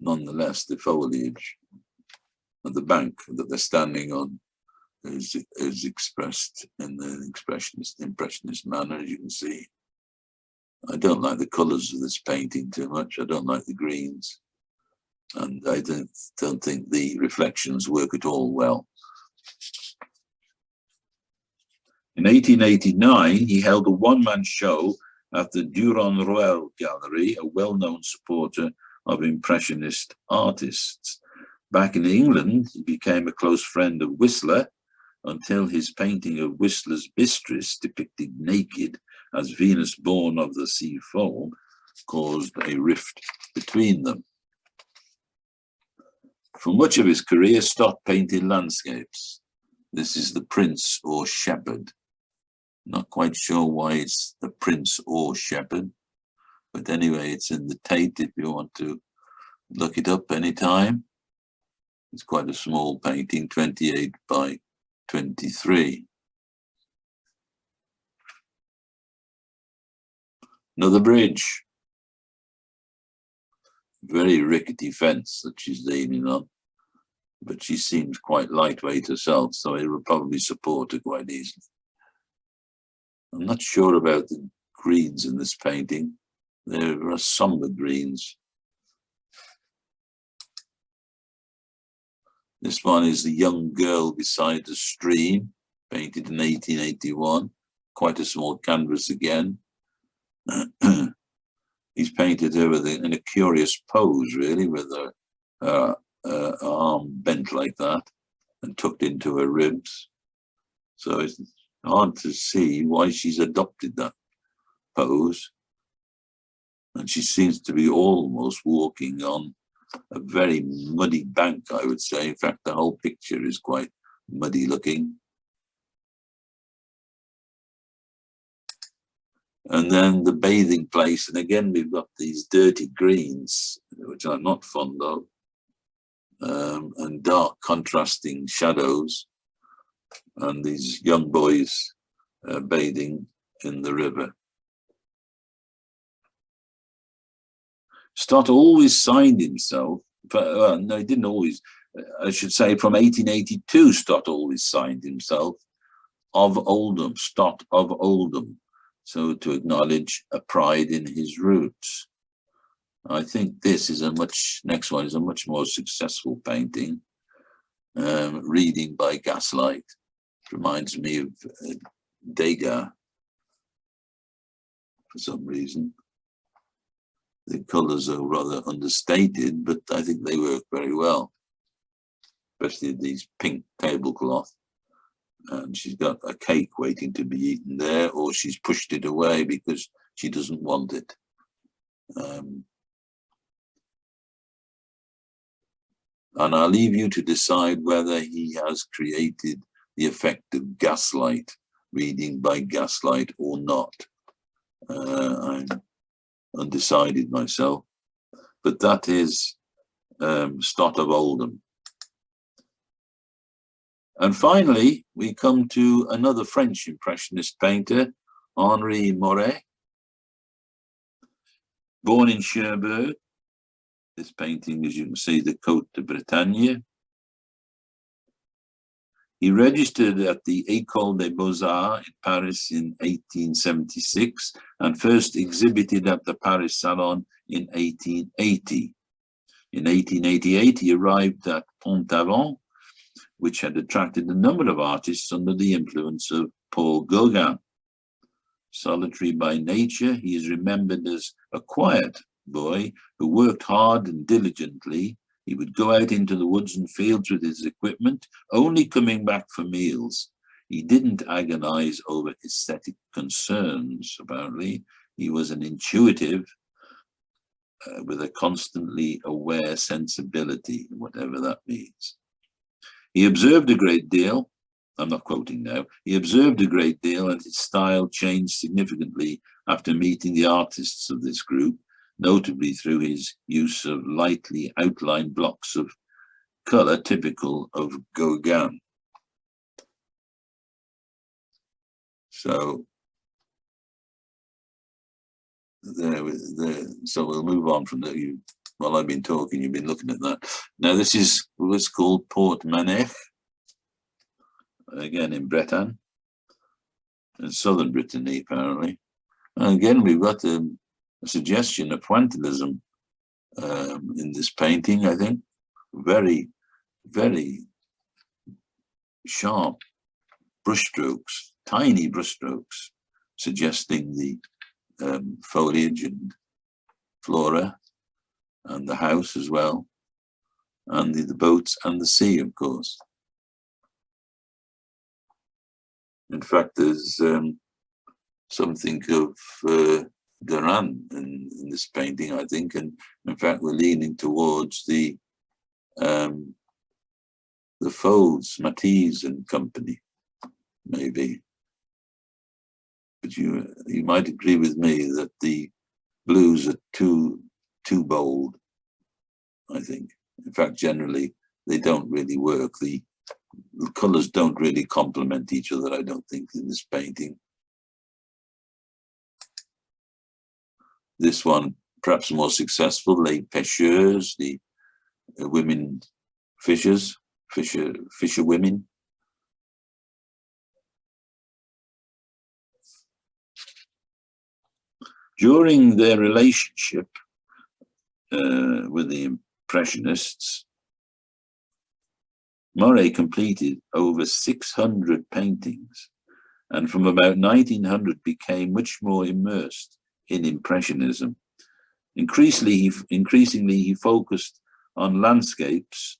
nonetheless, the foliage of the bank that they're standing on is expressed in the Impressionist manner, as you can see. I don't like the colours of this painting too much. I don't like the greens, and I don't think the reflections work at all well. In 1889, he held a one-man show at the Durand-Ruel Gallery, a well-known supporter of Impressionist artists. Back in England, he became a close friend of Whistler until his painting of Whistler's Mistress, depicted naked as Venus born of the sea foam, caused a rift between them. For much of his career, Stott painted landscapes. This is the Prince or Shepherd. Not quite sure why it's the Prince or Shepherd, but anyway, it's in the Tate if you want to look it up anytime. It's quite a small painting, 28 by 23. Another bridge. Very rickety fence that she's leaning on, but she seems quite lightweight herself, so it will probably support her quite easily. I'm not sure about the greens in this painting. There are somber greens. This one is the young girl beside the stream, painted in 1881. Quite a small canvas again. He's painted her in a curious pose, really, with her arm bent like that and tucked into her ribs. So it's hard to see why she's adopted that pose. And she seems to be almost walking on a very muddy bank, I would say. In fact, the whole picture is quite muddy looking. And then the bathing place, and again we've got these dirty greens, which I'm not fond of, and dark contrasting shadows, and these young boys bathing in the river. Stott always signed himself, but, no, he didn't always, I should say from 1882, Stott always signed himself of Oldham, Stott of Oldham, so to acknowledge a pride in his roots. I think this is next one is a much more successful painting, Reading by Gaslight. It reminds me of Degas for some reason. The colours are rather understated, but I think they work very well, especially these pink tablecloth. And she's got a cake waiting to be eaten there, or she's pushed it away because she doesn't want it. And I'll leave you to decide whether he has created the effect of gaslight, reading by gaslight, or not. I'm undecided myself, but that is Stott of Oldham. And finally, we come to another French Impressionist painter, Henri Moray, born in Cherbourg. This painting, as you can see, the Côte de Bretagne. He registered at the École des Beaux-Arts in Paris in 1876 and first exhibited at the Paris Salon in 1880. In 1888, he arrived at Pont-Aven, which had attracted a number of artists under the influence of Paul Gauguin. Solitary by nature, he is remembered as a quiet boy who worked hard and diligently. He would go out into the woods and fields with his equipment, only coming back for meals. He didn't agonize over aesthetic concerns, apparently. He was an intuitive with a constantly aware sensibility, whatever that means. He observed a great deal. I'm not quoting now. He observed a great deal, and his style changed significantly after meeting the artists of this group, notably through his use of lightly outlined blocks of color typical of Gauguin. So so we'll move on from that. While I've been talking, you've been looking at that. Now this is what's called Port-Manech, again in Bretagne, in southern Brittany apparently. And again, we've got a suggestion of pointillism in this painting, I think. Very, very sharp brushstrokes, tiny brushstrokes, suggesting the foliage and flora, and the house as well, and the boats and the sea, of course. In fact, there's something of Duran in this painting, I think, and in fact, we're leaning towards the Folds, Matisse and company, maybe. But you might agree with me that the blues are too bold, I think. In fact, generally, they don't really work. The colors don't really complement each other, I don't think, in this painting. This one, perhaps more successful, Les Pêcheurs, the women fishers, fisher women. During their relationship with the Impressionists, Moray completed over 600 paintings, and from about 1900 became much more immersed in Impressionism. Increasingly, he focused on landscapes,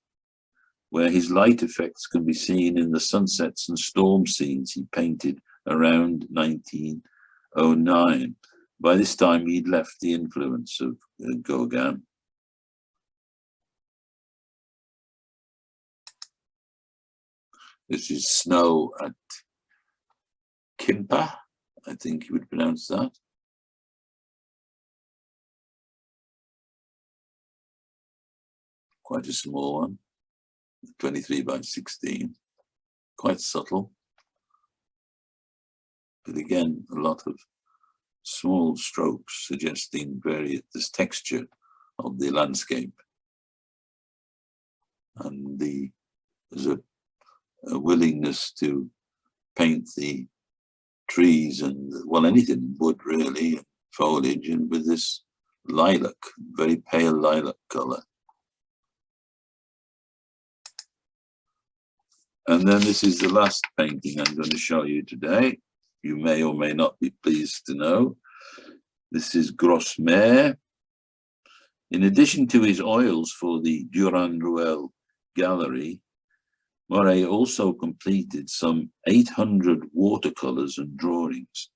where his light effects can be seen in the sunsets and storm scenes he painted around 1909. By this time, he'd left the influence of Gauguin. This is snow at Kimpa, I think you would pronounce that. quite a small one, 23 by 16, quite subtle. But again, a lot of small strokes suggesting this texture of the landscape. And there's a willingness to paint the trees and, well, anything, wood really, foliage, and with this lilac, very pale lilac color. And then this is the last painting I'm going to show you today. You may or may not be pleased to know. This is Grosmere. In addition to his oils for the Durand-Ruel Gallery, Moray also completed some 800 watercolors and drawings.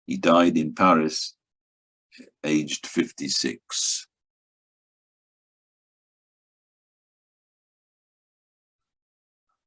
He died in Paris, aged 56.